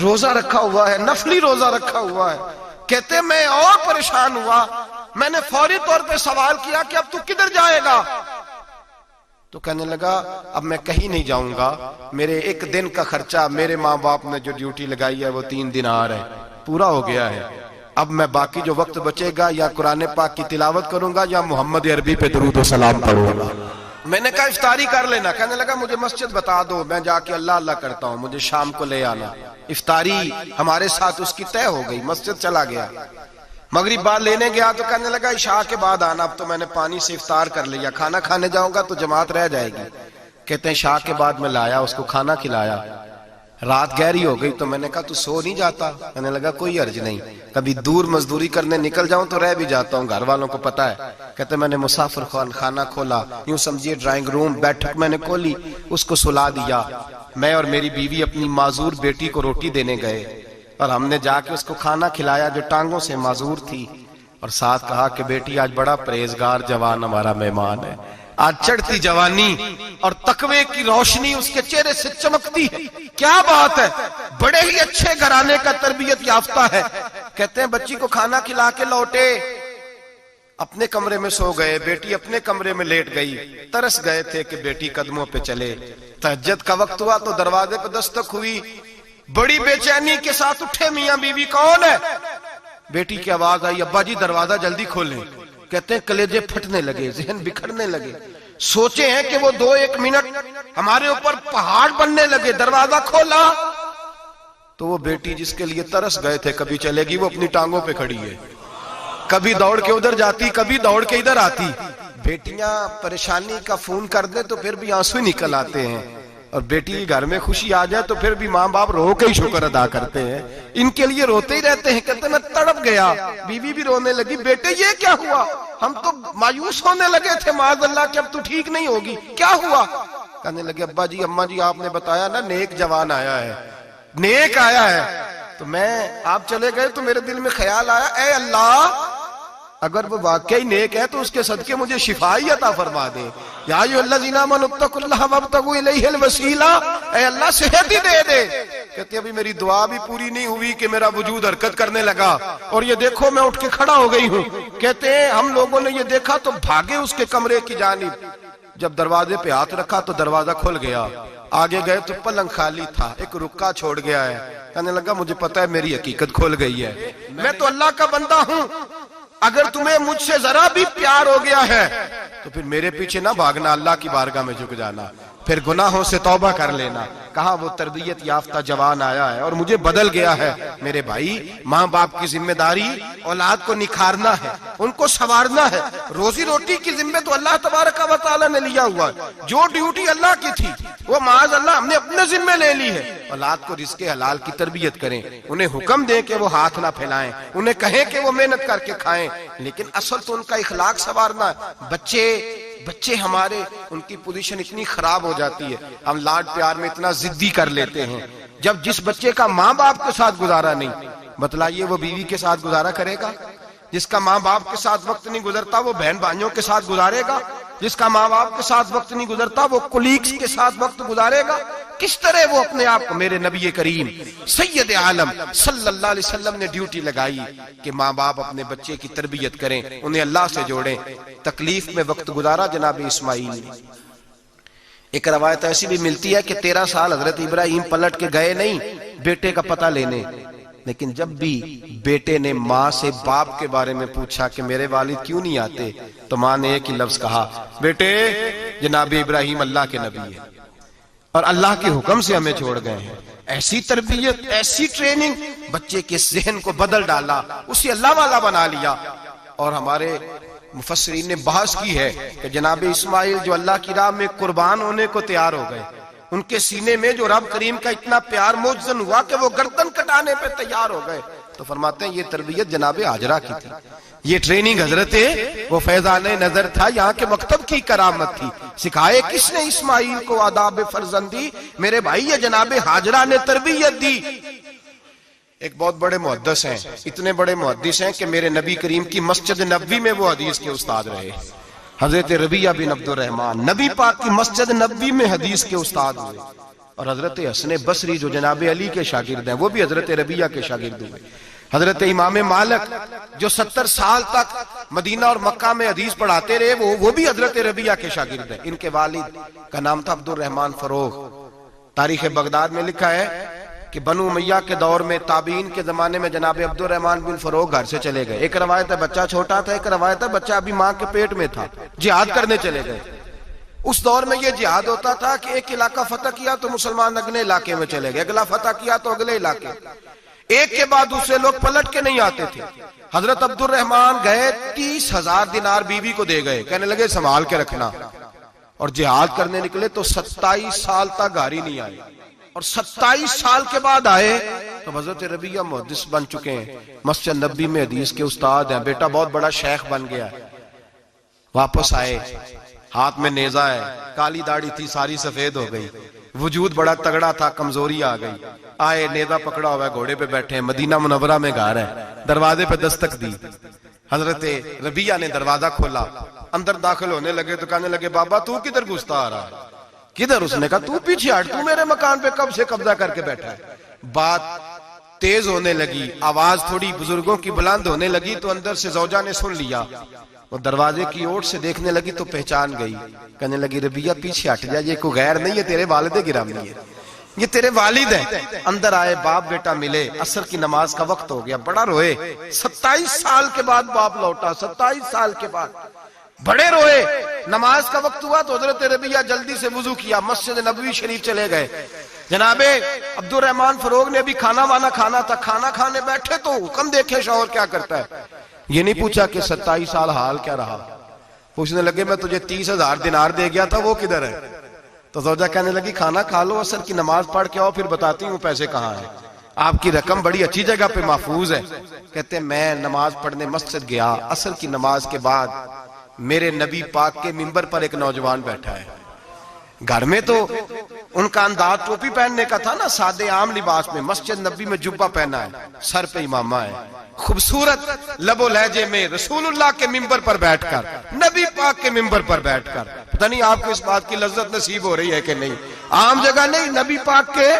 روزہ رکھا ہوا ہے، نفلی روزہ رکھا ہوا ہے. کہتے میں اور پریشان ہوا، میں نے فوری طور پہ سوال کیا کہ اب تو کدھر جائے گا؟ تو کہنے لگا اب میں کہیں نہیں جاؤں گا، میرے ایک دن کا خرچہ میرے ماں باپ نے جو ڈیوٹی لگائی ہے وہ 3 دینار ہے، پورا ہو گیا ہے. اب میں باقی جو وقت بچے گا یا قرآن پاک کی تلاوت کروں گا یا محمد عربی پہ درود و سلام پڑھوں گا. میں نے کہا افطاری کر لینا. کہنے لگا مجھے مسجد بتا دو، میں جا کے اللہ اللہ کرتا ہوں، مجھے شام کو لے آنا. افطاری ہمارے ساتھ اس کی طے ہو گئی، مسجد چلا گیا. مغرب بعد لینے گیا تو کہنے لگا عشاء کے بعد آنا، اب تو میں نے پانی سے افطار کر لیا، کھانا کھانے جاؤں گا تو جماعت رہ جائے گی. کہتے ہیں عشاء کے بعد میں لایا، اس کو کھانا کھلایا. رات گہری ہو گئی تو میں نے کہا تو سو نہیں جاتا؟ کہنے لگا کوئی عرض نہیں، کبھی دور مزدوری کرنے نکل جاؤں تو رہ بھی جاتا ہوں، گھر والوں کو پتا ہے. کہتے میں نے مسافر خانہ کھولا، یوں سمجھیے ڈرائنگ روم بیٹھک میں نے کھولی، اس کو سلا دیا. میں اور میری بیوی اپنی معذور بیٹی کو روٹی دینے گئے اور ہم نے جا کے اس کو کھانا کھلایا جو ٹانگوں سے معذور تھی، اور ساتھ کہا کہ بیٹی آج بڑا پرہیزگار جوان ہمارا مہمان ہے. آج چڑھتی جوانی اور تقوی کی روشنی اس کے چہرے سے چمکتی ہے. کیا بات ہے، بڑے ہی اچھے گھرانے کا تربیت یافتہ ہے. کہتے ہیں بچی کو کھانا کھلا کے لوٹے، اپنے کمرے میں سو گئے، بیٹی اپنے کمرے میں لیٹ گئی. ترس گئے تھے کہ بیٹی قدموں پہ چلے. تہجد کا وقت ہوا تو دروازے پہ دستک ہوئی. بڑی بے چینی کے ساتھ اٹھے میاں بیوی، کون ہے؟ بیٹی کی آواز آئی ابا جی دروازہ جلدی کھولیں. کہتے ہیں کلیجے پھٹنے لگے، ذہن بکھرنے لگے. سوچے ہیں کہ وہ 2-1 منٹ ہمارے اوپر پہاڑ بننے لگے. دروازہ کھولا تو وہ بیٹی جس کے لیے ترس گئے تھے کبھی چلے گی، وہ اپنی ٹانگوں پہ کھڑی ہے. کبھی دوڑ کے ادھر جاتی، کبھی دوڑ کے ادھر آتی. بیٹیاں پریشانی کا فون کر دیں تو پھر بھی آنسو نکل آتے ہیں، اور بیٹی گھر میں خوشی آ جائے تو پھر بھی ماں باپ رو کے ہی شکر ادا کرتے ہیں. ان کے لیے روتے ہی رہتے ہیں. کہتے ہیں میں تڑپ گیا. بیوی بھی رونے لگی، بیٹے یہ کیا ہوا؟ ہم تو مایوس ہونے لگے تھے معاذ اللہ کہ اب تو ٹھیک نہیں ہوگی، کیا ہوا؟ کہنے لگے ابا جی اماں جی آپ نے بتایا نا نیک جوان آیا ہے، نیک آیا ہے، تو میں آپ چلے گئے تو میرے دل میں خیال آیا اے اللہ اگر وہ واقعی نیک ہے تو اس کے صدقے مجھے شفائی عطا فرما دے. یا ایھا الذین آمنوا اتقوا اللہ وابتغوا الیہ الوسیلہ، اے اللہ صحت ہی دے دے. کہتے ابھی میری دعا بھی پوری نہیں ہوئی کہ میرا وجود حرکت کرنے لگا، اور یہ دیکھو میں اٹھ کے کھڑا ہو گئی ہوں. کہتے ہیں ہم لوگوں نے یہ دیکھا تو بھاگے اس کے کمرے کی جانب. جب دروازے پہ ہاتھ رکھا تو دروازہ کھل گیا. آگے گئے تو پلنگ خالی تھا، ایک رکا چھوڑ گیا ہے. کہنے لگا مجھے پتا ہے میری حقیقت کھل گئی ہے، میں تو اللہ کا بندہ ہوں. اگر تمہیں مجھ سے ذرا بھی پیار ہو گیا ہے تو پھر میرے پیچھے نہ بھاگنا، اللہ کی بارگاہ میں جھک جانا، پھر گناہوں سے توبہ کر لینا. کہا وہ تربیت یافتہ جوان آیا ہے اور مجھے بدل گیا ہے. میرے بھائی ماں باپ کی ذمہ داری اولاد کو نکھارنا ہے، ان کو سنوارنا ہے. روزی روٹی کی ذمہ تو اللہ تبارک و تعالیٰ نے لیا ہوا ہے. جو ڈیوٹی اللہ کی تھی وہ معاذ اللہ ہم نے اپنے ذمہ لے لی ہے. اولاد کو رزق حلال کی تربیت کریں، انہیں حکم دیں کہ وہ ہاتھ نہ پھیلائیں، انہیں کہیں کہ وہ محنت کر کے کھائیں، لیکن اصل تو ان کا اخلاق سنوارنا ہے. بچے ہمارے ان کی پوزیشن اتنی خراب ہو جاتی ہے، ہم لاڈ پیار میں اتنا ضدی کر لیتے ہیں. جب جس بچے کا ماں باپ کے ساتھ گزارا نہیں، بتلائیے وہ بیوی کے ساتھ گزارا کرے گا؟ جس کا ماں باپ کے ساتھ وقت نہیں گزرتا وہ بہن بھائیوں کے ساتھ گزارے گا؟ جس کا ماں باپ کے ساتھ وقت نہیں گزرتا وہ کولیگز کے ساتھ وقت گزارے گا؟ کس طرح وہ اپنے آپ کو، میرے نبی کریم سید عالم صلی اللہ علیہ وسلم نے ڈیوٹی لگائی کہ ماں باپ اپنے بچے کی تربیت کریں، انہیں اللہ سے جوڑیں. تکلیف میں وقت گزارا جناب اسماعیل نے. ایک روایت ایسی بھی ملتی ہے کہ 13 سال حضرت ابراہیم پلٹ کے گئے نہیں بیٹے کا پتہ لینے، لیکن جب بھی بیٹے نے ماں سے باپ کے بارے میں پوچھا کہ میرے والد کیوں نہیں آتے تو ماں نے ایک ہی لفظ کہا، بیٹے جناب ابراہیم اللہ کے نبی ہے اور اللہ کے حکم سے ہمیں چھوڑ گئے ہیں. ایسی تربیت، ایسی ٹریننگ بچے کے ذہن کو بدل ڈالا، اسے اللہ والا بنا لیا. اور ہمارے مفسرین نے بحث کی ہے کہ جناب اسماعیل جو اللہ کی راہ میں قربان ہونے کو تیار ہو گئے، ان کے سینے میں جو رب کریم کا اتنا پیار موجزن ہوا کہ وہ گردن کٹانے پہ تیار ہو گئے. تو فرماتے ہیں یہ تربیت جناب ہاجرہ کی تھی، یہ ٹریننگ حضرت وہ فیضان نظر تھا، یہاں کے مکتب کی کرامت تھی. سکھائے کس نے اسماعیل کو آداب فرزندی؟ میرے بھائی یہ جناب ہاجرہ نے تربیت دی. ایک بہت بڑے محدث ہیں، اتنے بڑے محدث ہیں کہ میرے نبی کریم کی مسجد نبوی میں وہ حدیث کے استاد رہے. حضرت ربیعہ بن عبد الرحمن نبی پاک کی مسجد نبوی میں حدیث کے استاد ہوئے. اور حضرت حسن بصری جو جناب علی کے شاگرد ہیں وہ بھی حضرت ربیعہ کے شاگرد ہوئے. حضرت امام مالک جو 70 سال تک مدینہ اور مکہ میں حدیث پڑھاتے رہے وہ بھی حضرت ربیعہ کے شاگرد ہیں. ان کے والد کا نام تھا عبد الرحمن فروغ. تاریخ بغداد میں لکھا ہے کہ بنو امیہ کے دور میں تابعین کے زمانے میں جناب عبد الرحمن بن فروغ گھر سے چلے گئے. ایک روایت ہے بچہ چھوٹا تھا, ایک روایت ہے بچہ ابھی ماں کے پیٹ میں تھا, جہاد کرنے چلے گئے. اس دور میں یہ جہاد ہوتا تھا کہ ایک علاقہ فتح کیا تو مسلمان اگلے علاقے میں چلے گئے, اگلا فتح کیا تو اگلے علاقے, ایک کے بعد دوسرے لوگ پلٹ کے نہیں آتے تھے. حضرت عبد الرحمن گئے 30,000 دینار بیوی کو دے گئے, کہنے لگے سنبھال کے رکھنا, اور جہاد کرنے نکلے تو 27 سال تک گھر ہی نہیں آئے, اور 27 سال کے بعد آئے تو حضرت ربیعہ محدث بن چکے ہیں, مسجد نبی میں حدیث کے استاد ہیں, بیٹا بہت بڑا شیخ بن گیا. واپس آئے, ہاتھ میں نیزہ ہے, کالی داڑھی تھی ساری سفید ہو گئی, وجود بڑا تگڑا تھا, کمزوری آ گئی. آئے, نیزہ پکڑا ہوا ہے, گھوڑے پہ بیٹھے ہیں, مدینہ منورہ میں گھر ہے, دروازے پہ دستک دی. حضرت ربیعہ نے دروازہ کھولا, اندر داخل ہونے لگے تو کہنے لگے بابا تو کدھر گھستا آ رہا ہے؟ کدھر؟ اس نے کہا تو پیچھے ہٹ, تو میرے مکان پہ کب سے قبضہ کر کے بیٹھا ہے. بات تیز ہونے لگی, آواز تھوڑی بزرگوں کی بلند ہونے لگی تو اندر سے زوجہ نے سن لیا. وہ دروازے کی اوٹ سے دیکھنے لگی تو پہچان گئی, کہنے لگی ربیعہ پیچھے ہٹ جا, یہ کوئی غیر نہیں, یہ تیرے والد گرامی ہے, یہ تیرے والد ہیں. اندر آئے, باپ بیٹا ملے, عصر کی نماز کا وقت ہو گیا, بڑا روئے. 27 سال کے بعد باپ لوٹا, 27 سال کے بعد بڑے روئے. نماز کا وقت ہوا تو حضرت ربیعہ جلدی سے وضو کیا, مسجد نبوی شریف چلے گئے. جناب عبد الرحمن فروغ نے بھی کھانا وانا کھانا تھا, کھانا کھانے بیٹھے تو حکم دیکھے شوہر کیا کرتا ہے. یہ نہیں پوچھا کہ 27 سال حال کیا رہا, پوچھنے لگے میں تجھے 30,000 دینار دے گیا تھا, وہ کدھر ہے؟ تو زوجہ کہنے لگی کھانا کھا لو, عصر کی نماز پڑھ کے آؤ, پھر بتاتی ہوں پیسے کہاں ہیں. آپ کی رقم بڑی اچھی جگہ پہ محفوظ ہے. کہتے ہیں میں نماز پڑھنے مسجد گیا, عصر کی نماز کے بعد میرے نبی پاک کے منبر پر ایک نوجوان بیٹھا ہے. گھر میں تو ان کا انداز ٹوپی پہننے کا تھا نا, سادے عام لباس میں, مسجد نبی میں جبہ پہنا ہے, سر پہ امامہ ہے, خوبصورت لب و لہجے میں رسول اللہ کے منبر پر بیٹھ کر, نبی پاک کے منبر پر بیٹھ کر, پتہ نہیں آپ کو اس بات کی لذت نصیب ہو رہی ہے کہ نہیں, عام جگہ نہیں, نبی پاک کے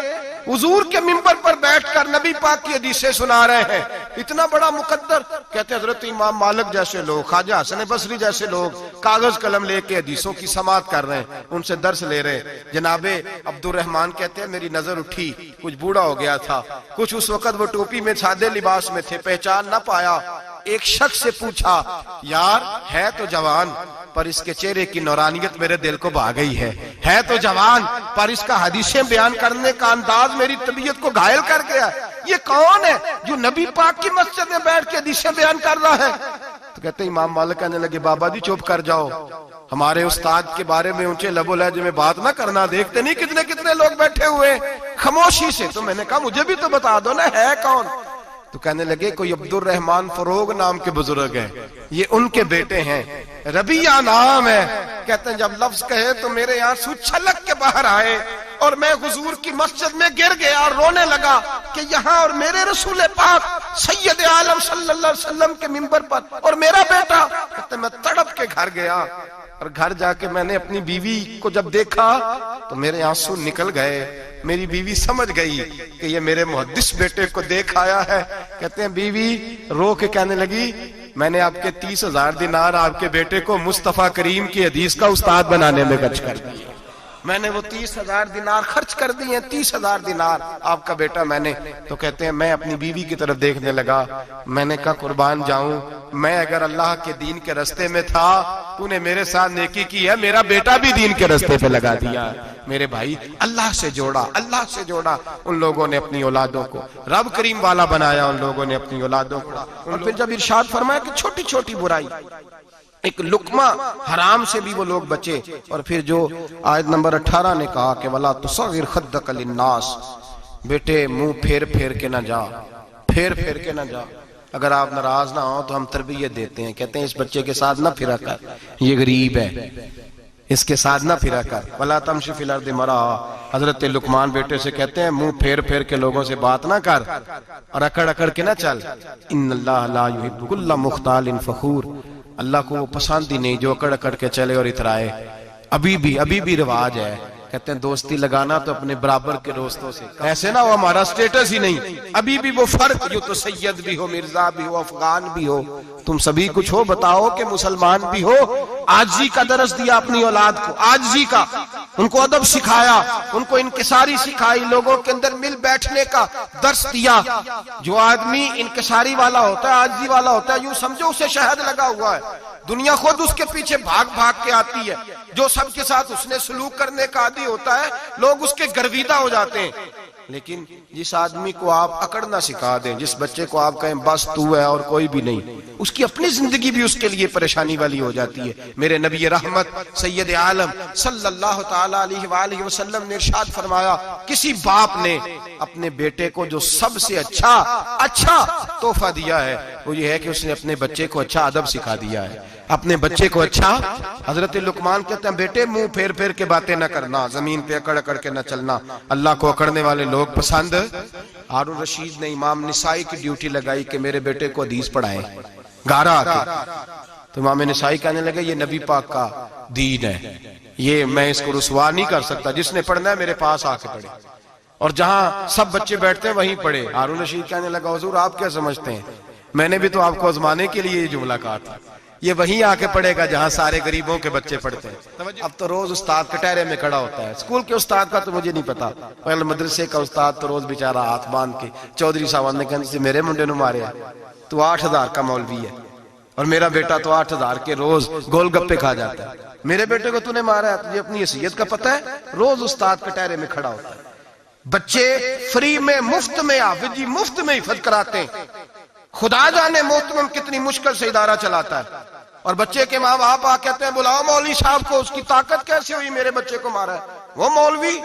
حضور کے منبر پر بیٹھ کر نبی پاک کی حدیثیں سنا رہے ہیں. اتنا بڑا مقدر. کہتے حضرت امام مالک جیسے لوگ, خواجہ حسن بصری جیسے لوگ کاغذ قلم لے کے حدیثوں کی سماعت کر رہے ہیں, ان سے درس لے رہے ہیں. جناب عبد الرحمن کہتے ہیں میری نظر اٹھی, کچھ بوڑھا ہو گیا تھا, کچھ اس وقت وہ ٹوپی میں سادے لباس میں تھے, پہچان نہ پایا. ایک شخص سے پوچھا یار ہے تو جوان پر اس کے چہرے کی نورانیت میرے دل کو بھا گئی ہے تو جوان پر اس کا حدیثیں بیان کرنے کا انداز میری طبیعت کو گھائل کر گیا. یہ کون ہے جو نبی پاک کی مسجد میں بیٹھ کے حدیثیں بیان کر رہا ہے؟ تو کہتے ہیں امام مالک کہنے لگے بابا جی چپ کر جاؤ, ہمارے استاد کے بارے میں اونچے لب و لہجے میں بات نہ کرنا, دیکھتے نہیں کتنے کتنے لوگ بیٹھے ہوئے خاموشی سے. تو میں نے کہا مجھے بھی تو بتا دو نا ہے کون. تو کہنے لگے کوئی عبد الرحمن فروغ نام کے بزرگ ہیں, یہ ان کے بیٹے ہیں, ربیعہ نام ہے. کہتے ہیں جب لفظ کہے تو میرے آنسو چھلک کے باہر آئے اور میں حضور کی مسجد میں گر گیا اور رونے لگا کہ یہاں اور میرے رسول پاک سید عالم صلی اللہ علیہ وسلم کے منبر پر اور میرا بیٹا. کہتے ہیں میں تڑپ کے گھر گیا اور گھر جا کے میں نے اپنی بیوی کو جب دیکھا تو میرے آنسو نکل گئے. میری بیوی سمجھ گئی کہ یہ میرے محدث بیٹے کو دیکھ آیا ہے. کہتے ہیں بیوی رو کے کہنے لگی میں نے آپ کے 30,000 دینار آپ کے بیٹے کو مصطفیٰ کریم کی حدیث کا استاد بنانے میں خرچ کر دیے. میں نے وہ 30,000 دینار خرچ کر دیے, 30,000 دینار آپ کا بیٹا میں نے. تو کہتے ہیں میں اپنی بیوی کی طرف دیکھنے لگا, میں نے کہا قربان جاؤں, میں اگر اللہ کے دین کے رستے میں تھا تو نے میرے ساتھ نیکی کی ہے, میرا بیٹا بھی دین کے رستے پہ لگا دیا. میرے بھائی اللہ سے جوڑا, اللہ سے جوڑا. ان لوگوں نے اپنی اولادوں کو رب کریم والا بنایا, ان لوگوں نے اپنی اولادوں کو. اور پھر جب ارشاد فرمایا کہ چھوٹی چھوٹی برائی, ایک لقمہ حرام سے بھی وہ لوگ بچے. اور پھر جو آیت نمبر 18 نے کہا کہ وَلَا تُصَغِّرْ خَدَّكَ لِلنَّاسِ, بیٹے منہ پھیر پھیر کے نہ جا, پھیر پھیر کے نہ جا. اگر آپ ناراض نہ ہوں تو ہم تربیت دیتے ہیں, کہتے ہیں اس بچے کے ساتھ نہ پھرا کر, یہ غریب ہے, اس کے ساتھ نہ پھرا کر. وَلَا تَمْشِ فِي الْأَرْضِ مَرَحًا, حضرت لقمان بیٹے سے کہتے ہیں منہ پھیر پھیر کے لوگوں سے بات نہ کر اور اکڑ اکڑ کے نہ چل. ان اللہ لا يحب كل مختال فخور, اللہ کو وہ پسند ہی نہیں جو اکڑ اکڑ کے چلے اور اترائے. ابھی بھی رواج ہے کہتے ہیں دوستی لگانا تو اپنے برابر کے دوستوں سے، ایسے نہ وہ ہمارا سٹیٹس ہی نہیں، ابھی بھی وہ فرق، جو تو سید بھی ہو، مرزا بھی ہو، افغان بھی ہو، تم سبھی کچھ ہو، بتاؤ کہ مسلمان بھی ہو۔ عاجزی کا درس دیا اپنی اولاد کو، عاجزی کا، ان کو ادب سکھایا، ان کو انکساری سکھائی، لوگوں کے اندر مل بیٹھنے کا درس دیا۔ جو آدمی انکساری والا ہوتا ہے، عاجزی والا ہوتا ہے، یوں سمجھو اسے شہد لگا ہوا ہے، دنیا خود اس کے پیچھے بھاگ بھاگ کے آتی ہے۔ جو سب کے ساتھ اس نے سلوک کرنے کا عادی ہوتا ہے، لوگ اس کے گرویدہ ہو جاتے ہیں۔ لیکن جس آدمی کو آپ اکڑنا سکھا دیں، جس بچے کو آپ کہیں بس تو ہے اور کوئی بھی نہیں، اس کی اپنی زندگی بھی اس کے لیے پریشانی والی ہو جاتی ہے۔ میرے نبی رحمت سید عالم صلی اللہ تعالی علیہ وآلہ وسلم نے ارشاد فرمایا، کسی باپ نے اپنے بیٹے کو جو سب سے اچھا تحفہ دیا ہے وہ یہ ہے کہ اس نے اپنے بچے کو اچھا ادب سکھا دیا ہے، اپنے بچے کو اچھا۔ حضرت لقمان کہتے ہیں بیٹے منہ پھیر پھیر کے باتیں نہ کرنا، زمین پہ اکڑ اکڑ کے نہ چلنا، اللہ کو اکڑنے والے لوگ پسند۔ ہارون رشید نے امام نسائی کی ڈیوٹی لگائی کہ میرے بیٹے کو حدیث پڑھائے گارا آتے، تو امام نسائی کہنے لگے یہ نبی پاک کا دین ہے، یہ میں اس کو رسوا نہیں کر سکتا، جس نے پڑھنا ہے میرے پاس آ کے پڑھے، اور جہاں سب بچے بیٹھتے ہیں وہیں پڑھے۔ ہارون رشید کہنے لگا حضور آپ کیا سمجھتے ہیں، میں نے بھی تو آپ کو آزمانے کے لیے یہ جملہ کہا تھا، یہ وہیں آ کے پڑھے گا جہاں سارے غریبوں کے بچے پڑھتے ہیں۔ اب تو روز استاد کٹہرے میں کھڑا ہوتا ہے، اسکول کے استاد کا تو مجھے نہیں پتا، پہلے مدرسے کا استاد تو روز بیچارہ ہاتھ باندھ کے چودھری صاحب نے کہا میرے منڈے نو مارے تو 8,000 کا مولوی ہے، اور میرا بیٹا تو 8,000 کے روز گول گپے کھا جاتا ہے، میرے بیٹے کو تو نے مارا ہے، تجھے اپنی حیثیت کا پتہ ہے؟ روز استاد کٹہرے میں کھڑا ہوتا ہے۔ بچے فری میں، مفت میں، حافظ جی مفت میں حفظ کراتے ہیں، خدا جانے محترم کتنی مشکل سے ادارہ چلاتا ہے، اور بچے کے ماں باپ آ کہتے ہیں بلاؤ مولوی صاحب کو، اس کی طاقت کیسے ہوئی میرے بچے کو مارا ہے؟ وہ مولوی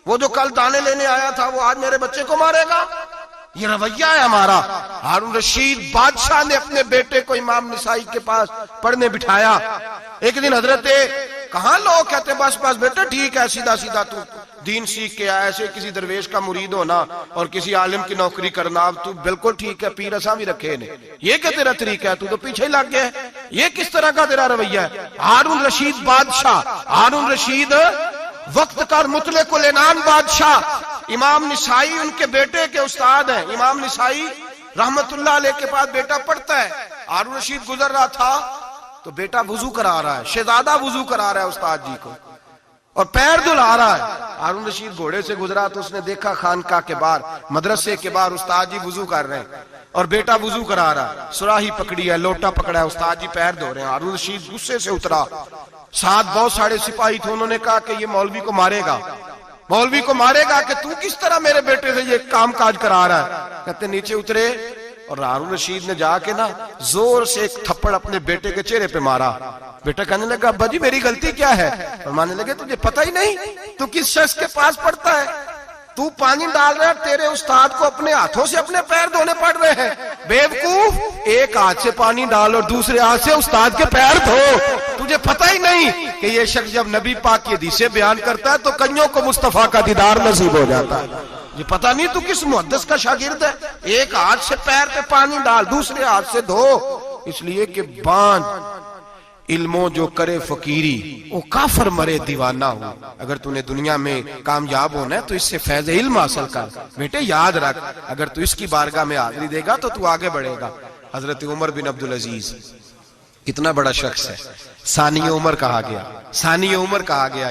وہ جو کل دانے لینے آیا تھا وہ آج میرے بچے کو مارے گا؟ یہ رویہ ہے ہمارا۔ ہارون رشید بادشاہ نے اپنے بیٹے کو امام نسائی کے پاس پڑھنے بٹھایا۔ ایک دن حضرت کہاں لوگ کہتے بس بس بیٹا ٹھیک ہے، سیدھا سیدھا تو دین سیکھ کے آیا، ایسے کسی درویش کا مرید ہونا اور کسی عالم کی نوکری کرنا، اب تو بالکل ٹھیک ہے، پیر اساں بھی رکھے نے، یہ کہ تیرا طریقہ ہے، تو تو پیچھے لگ گیا ہے، یہ کس طرح کا تیرا رویہ ہے؟ ہارون رشید بادشاہ، ہارون رشید وقت کا مطلق العنان بادشاہ، امام نسائی ان کے بیٹے کے استاد ہیں، امام نسائی رحمت اللہ علیہ کے پاس بیٹا پڑھتا ہے، ہارون رشید گزر رہا تھا تو بیٹا وضو کرا رہا ہے، شہزادہ وضو کرا رہا ہے استاد جی کو، اور پیر دھلا رہا ہے۔ ہارون رشید گھوڑے سے گزرا تو اس نے دیکھا خانقاہ کے باہر، مدرسے کے باہر استاد جی وضو کر رہے ہیں اور بیٹا وضو کرا رہا ہے، سراہی پکڑی ہے، لوٹا پکڑا ہے، استاد جی پیر دھو رہے ہیں۔ ہارون رشید غصے سے اترا، ساتھ بہت سارے سپاہی تھے، انہوں نے کہا کہ یہ مولوی کو مارے گا، مولوی کو مارے گا کہ تو کس طرح میرے بیٹے سے یہ کام کاج کرا رہا ہے؟ کہتے نیچے اترے اور ہارون رشید نے جا کے نا زور سے ایک تھپڑ اپنے بیٹے کے چہرے پہ مارا۔ بیٹا کہنے لگا ابا جی میری غلطی کیا ہے؟ فرمانے لگے تجھے پتہ ہی نہیں تو کس شخص کے پاس پڑھتا ہے؟ تو پانی ڈال رہا ہے، تیرے استاد کو اپنے ہاتھوں سے اپنے پیر دھونے پڑ رہے ہیں، بیوقوف، ایک ہاتھ سے پانی ڈال اور دوسرے ہاتھ سے استاد کے پیر دھو، تجھے پتہ ہی نہیں کہ یہ شخص جب نبی پاک کی حدیثیں بیان کرتا ہے تو کئیوں کو مصطفیٰ کا دیدار نصیب ہو جاتا ہے۔ یہ پتہ نہیں تو کس محدث کا شاگرد ہے، ایک ہاتھ سے پیر پہ پانی ڈال، دوسرے ہاتھ سے دھو، اس لیے کہ بانج علموں جو کرے فقیری وہ کافر مرے دیوانہ ہو۔ اگر تو نے دنیا میں کامیاب ہونا ہے تو اس سے فیض علم حاصل کر، بیٹے یاد رکھ، اگر تو اس کی بارگاہ میں حاضری دے گا تو تو آگے بڑھے گا۔ حضرت عمر بن عبدالعزیز کتنا بڑا شخص ہے، ثانی عمر کہا گیا، ثانی عمر کہا گیا۔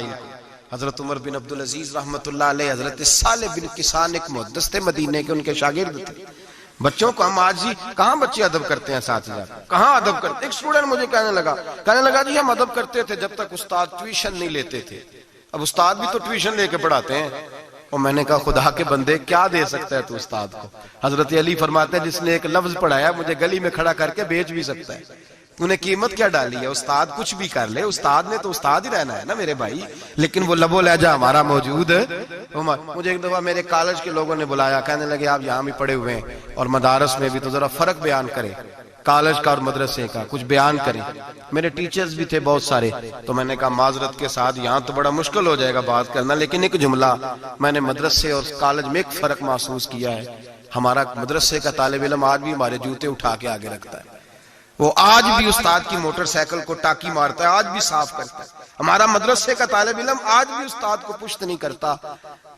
حضرت عمر بن عبدالعزیز رحمت اللہ علیہ، حضرت صالح بن کسان ایک محدث تھے مدینے کے، ان کے شاگرد تھے۔ بچوں کو ہم آج ہی کہاں بچے ادب کرتے ہیں، اساتذہ کہاں ادب کرتے؟ ایک اسٹوڈنٹ مجھے کہنے لگا جی ہم ادب کرتے تھے جب تک استاد ٹیوشن نہیں لیتے تھے، اب استاد بھی تو ٹیوشن لے کے پڑھاتے ہیں۔ اور میں نے کہا خدا کے بندے کیا دے سکتا ہے تو استاد کو؟ حضرت علی فرماتے ہیں جس نے ایک لفظ پڑھایا مجھے گلی میں کھڑا کر کے بیچ بھی سکتا ہے، تو نے قیمت کیا ڈالی ہے؟ استاد کچھ بھی کر لے، استاد نے تو استاد ہی رہنا ہے نا میرے بھائی، لیکن وہ لب و لہجہ ہمارا موجود ہے۔ مجھے ایک دفعہ میرے کالج کے لوگوں نے بلایا، کہنے لگے آپ یہاں بھی پڑھے ہوئے ہیں اور مدارس میں بھی، تو ذرا فرق بیان کریں کالج کا اور مدرسے کا، کچھ بیان کریں۔ میرے ٹیچرز بھی تھے بہت سارے، تو میں نے کہا معذرت کے ساتھ یہاں تو بڑا مشکل ہو جائے گا بات کرنا، لیکن ایک جملہ میں نے مدرسے اور کالج میں ایک فرق محسوس کیا ہے، ہمارا مدرسے کا طالب علم آج بھی ہمارے جوتے اٹھا کے آگے رکھتا ہے، وہ آج بھی استاد کی موٹر سائیکل کو ٹاکی مارتا ہے، آج بھی صاف کرتا ہے، ہمارا مدرسے کا طالب علم آج بھی استاد کو پشت نہیں کرتا،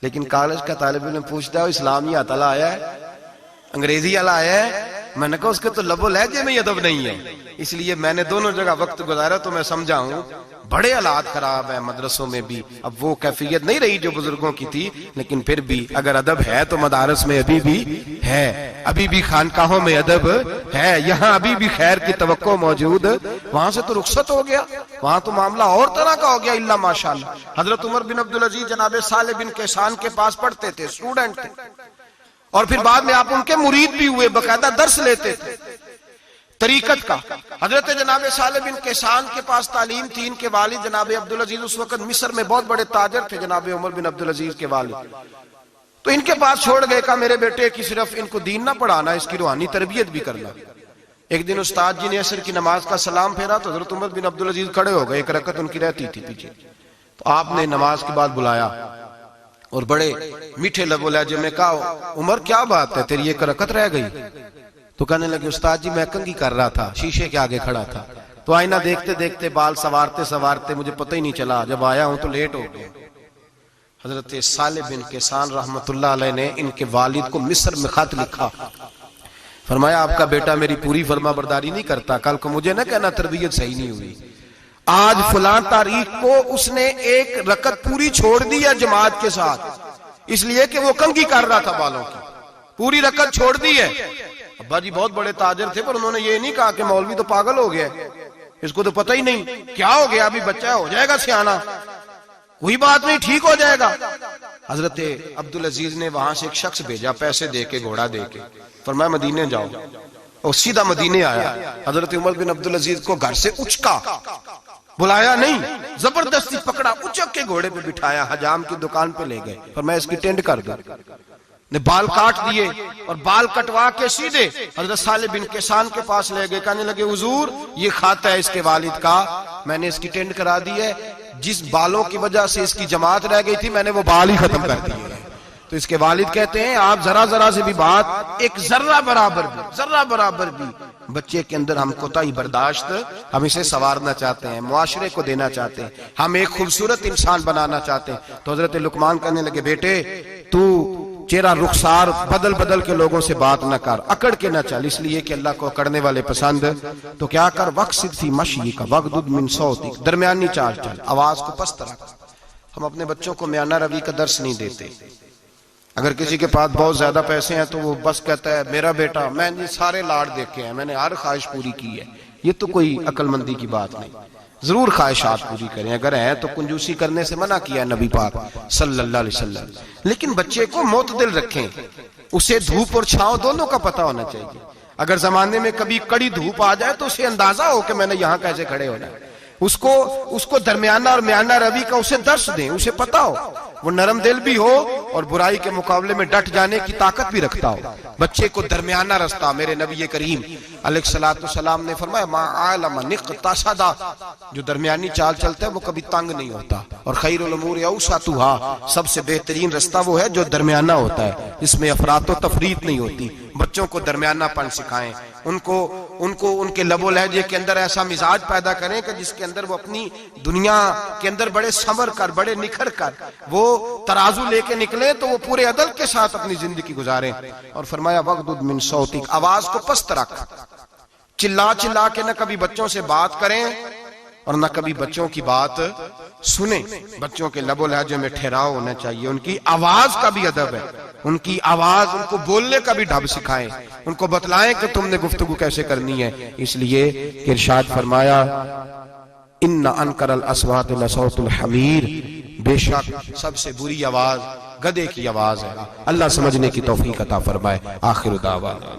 لیکن کالج کا طالب علم پوچھتا ہے اسلامی اطلاع آیا ہے، انگریزی والا آیا ہے؟ میں نے کہا اس کے تو لب و لہجے میں ادب نہیں ہے۔ اس لیے میں نے دونوں جگہ وقت گزارا تو میں سمجھا ہوں بڑے حالات خراب ہیں مدرسوں میں بھی۔ اب وہ کیفیت نہیں رہی جو بزرگوں کی تھی، لیکن پھر بھی اگر ادب ہے تو مدارس میں ابھی بھی ہے، ابھی بھی خانقاہوں میں ادب ہے، یہاں ابھی بھی خیر کی توقع موجود۔ وہاں سے تو رخصت ہو گیا، وہاں تو معاملہ اور طرح کا ہو گیا الا ماشاءاللہ۔ حضرت عمر بن عبدالعزیز جناب صالح بن کیسان کے پاس پڑھتے تھے، اسٹوڈنٹ تھے، اور پھر بعد میں آپ ان کے مرید بھی ہوئے، باقاعدہ درس لیتے تھے طریقت کا۔ حضرت جناب صالح بن کیسان کے پاس تعلیم تھی، ان کے والد جناب عبدالعزیز اس وقت مصر میں بہت بڑے تاجر تھے، جناب عمر بن عبدالعزیز کے والد، تو ان کے پاس چھوڑ گئے، کہا میرے بیٹے کی صرف ان کو دین نہ پڑھانا، اس کی روحانی تربیت بھی کرنا۔ ایک دن استاد جی نے عصر کی نماز کا سلام پھیرا تو حضرت عمر بن عبدالعزیز کھڑے ہو گئے، ایک رکعت ان کی رہتی تھی پیچھے، تو آپ نے نماز کے بعد بلایا اور بڑے میٹھے لب و لہجے میں کہا عمر کیا بات ہے تیری ایک رکعت رہ گئی؟ تو کہنے لگے استاد جی میں کنگھی کر رہا تھا، شیشے کے آگے کھڑا تھا، تو آئینہ دیکھتے دیکھتے بال سوارتے سوارتے مجھے پتہ ہی نہیں چلا، جب آیا ہوں تو لیٹ ہو گیا۔ حضرت صالح بن کیسان رحمت اللہ علیہ نے ان کے والد کو مصر میں خط لکھا، فرمایا آپ کا بیٹا میری پوری فرما برداری نہیں کرتا، کل کو مجھے نہ کہنا تربیت صحیح نہیں ہوئی۔ آج فلاں تاریخ کو اس نے ایک رکعت پوری چھوڑ دی ہے جماعت کے ساتھ، اس لیے کہ وہ کنگھی کر رہا تھا بالوں کی، پوری رکعت چھوڑ دی ہے۔ ابا جی بہت بڑے تاجر تھے، پر انہوں نے یہ نہیں کہا کہ مولوی تو پاگل ہو گیا، اس کو تو پتہ ہی نہیں کیا ہو گیا، ابھی بچہ ہو جائے گا سیانا، کوئی بات نہیں ٹھیک ہو جائے گا۔ حضرت عبدالعزیز نے وہاں سے ایک شخص بھیجا پیسے دے کے، گھوڑا دے کے، فرمایا مدینے جاؤ، اور سیدھا مدینے آیا۔ حضرت عمر بن عبدالعزیز کو گھر سے اچکا، بلایا نہیں، زبردستی پکڑا، اچک کے گھوڑے پہ بٹھایا، حجام کی دکان پہ لے گئے، فرمایا اس کی ٹینڈ کر دو، نے بال کاٹ دیے اور بال کٹوا کے سیدھے حضرت صالح بن کیسان کے پاس لے گئے، کہنے لگے حضور یہ کھاتا ہے اس کے والد کا، میں نے اس کی ٹینڈ کرا دی ہے، جس بالوں کی وجہ سے اس کی جماعت رہ گئی تھی میں نے وہ بال ہی ختم کر دیے۔ تو اس کے والد کہتے ہیں آپ ذرا ذرا سے بھی بات، ایک ذرہ برابر بھی بچے کے اندر ہم کوتاہی برداشت، ہم اسے سنوارنا چاہتے ہیں، معاشرے کو دینا چاہتے ہیں، ہم ایک خوبصورت انسان بنانا چاہتے ہیں۔ تو حضرت لقمان کہنے لگے بیٹے تو چہرہ رخسار بدل بدل کے لوگوں سے بات نہ کر، اکڑ کے نہ چل، اس لیے کہ اللہ کو اکڑنے والے پسند، تو کیا کر وقصد فی مشیک وغضض من صوتک، درمیانی چال چل، آواز کو پست رکھ۔ ہم اپنے بچوں کو میانہ روی کا درس نہیں دیتے۔ اگر کسی کے پاس بہت زیادہ پیسے ہیں تو وہ بس کہتا ہے میرا بیٹا، میں نے سارے لاڑ دیکھے ہیں، میں نے ہر خواہش پوری کی ہے، یہ تو کوئی عقل مندی کی بات نہیں۔ ضرور خواہشات پوری کریں، اگر ہیں تو کنجوسی کرنے سے منع کیا ہے نبی پاک صلی اللہ علیہ وسلم، لیکن بچے کو معتدل رکھیں، اسے دھوپ اور چھاؤں دونوں کا پتہ ہونا چاہیے۔ اگر زمانے میں کبھی کڑی دھوپ آ جائے تو اسے اندازہ ہو کہ میں نے یہاں کیسے کھڑے ہونا ہے، اس کو درمیانہ اور میانہ روی کا اسے درس دیں، اسے پتہ ہو، وہ نرم دل بھی ہو اور برائی کے مقابلے میں ڈٹ جانے کی طاقت بھی رکھتا ہو۔ بچے کو درمیانہ رستہ، میرے نبی کریم علیہ الصلوۃ والسلام نے فرمایا ما عالم نقتصد، جو درمیانی چال چلتا ہے وہ کبھی تنگ نہیں ہوتا، اور خیر الامور اوسطھا، سب سے بہترین رستہ وہ ہے جو درمیانہ ہوتا ہے، جس میں افراط و تفریط نہیں ہوتی۔ بچوں کو درمیانہ پن سکھائیں، ان کو ان کے لب و لہجے کے اندر ایسا مزاج پیدا کریں کہ جس کے اندر وہ اپنی دنیا کے اندر بڑے سنور کر، بڑے نکھر کر وہ ترازو لے کے نکلیں تو وہ پورے عدل کے ساتھ اپنی زندگی گزاریں۔ اور فرمایا وغضض من صوتک، آواز کو پست رکھ، چلا چلا کے نہ کبھی بچوں سے بات کریں اور نہ کبھی بچوں کی بات سنیں۔ بچوں کے لب و لہجے میں ٹھہراؤ ہونا چاہیے، ان کی آواز کا بھی ادب ہے، ان کی آواز، ان کو بولنے کا بھی ڈھب سکھائیں، ان کو بتلائیں کہ تم نے گفتگو کیسے کرنی ہے۔ اس لیے ارشاد فرمایا ان انکر الاصوات لصوت الحمیر، بے شک سب سے بری آواز گدھے کی آواز ہے۔ اللہ سمجھنے کی توفیق عطا فرمائے۔ آخر دعوانا